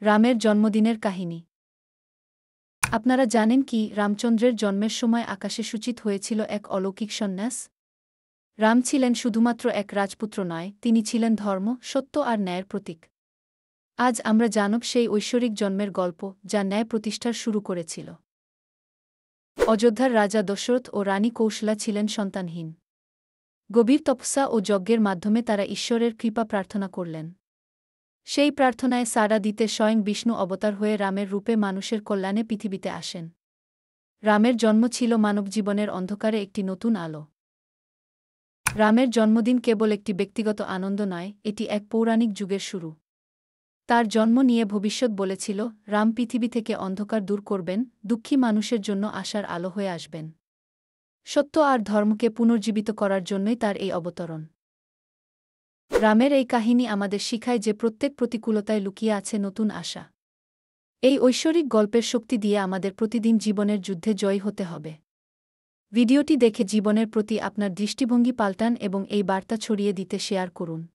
রামের জন্মদিনের কাহিনী। আপনারা জানেন কি, রামচন্দ্রের জন্মের সময় আকাশে সূচিত হয়েছিল এক অলৌকিক সন্ন্যাস? রাম ছিলেন শুধুমাত্র এক রাজপুত্র নয়, তিনি ছিলেন ধর্ম, সত্য আর ন্যায়ের প্রতীক। আজ আমরা জানব সেই ঐশ্বরিক জন্মের গল্প, যা ন্যায় প্রতিষ্ঠার শুরু করেছিল। অযোধ্যার রাজা দশরথ ও রানী কৌশলা ছিলেন সন্তানহীন। গভীর তপস্যা ও যজ্ঞের মাধ্যমে তারা ঈশ্বরের কৃপা প্রার্থনা করলেন। সেই প্রার্থনায় সাড়া দিতে স্বয়ং বিষ্ণু অবতার হয়ে রামের রূপে মানুষের কল্যাণে পৃথিবীতে আসেন। রামের জন্ম ছিল মানবজীবনের অন্ধকারে একটি নতুন আলো। রামের জন্মদিন কেবল একটি ব্যক্তিগত আনন্দ নয়, এটি এক পৌরাণিক যুগের শুরু। তার জন্ম নিয়ে ভবিষ্যৎ বলেছিল, রাম পৃথিবী থেকে অন্ধকার দূর করবেন, দুঃখী মানুষের জন্য আশার আলো হয়ে আসবেন। সত্য আর ধর্মকে পুনর্জীবিত করার জন্যই তার এই অবতরণ। রামের এই কাহিনী আমাদের শিখায় যে প্রত্যেক প্রতিকূলতায় লুকিয়ে আছে নতুন আশা। এই ঐশ্বরিক গল্পের শক্তি দিয়ে আমাদের প্রতিদিন জীবনের যুদ্ধে জয়ী হতে হবে। ভিডিওটি দেখে জীবনের প্রতি আপনার দৃষ্টিভঙ্গি পাল্টান এবং এই বার্তা ছড়িয়ে দিতে শেয়ার করুন।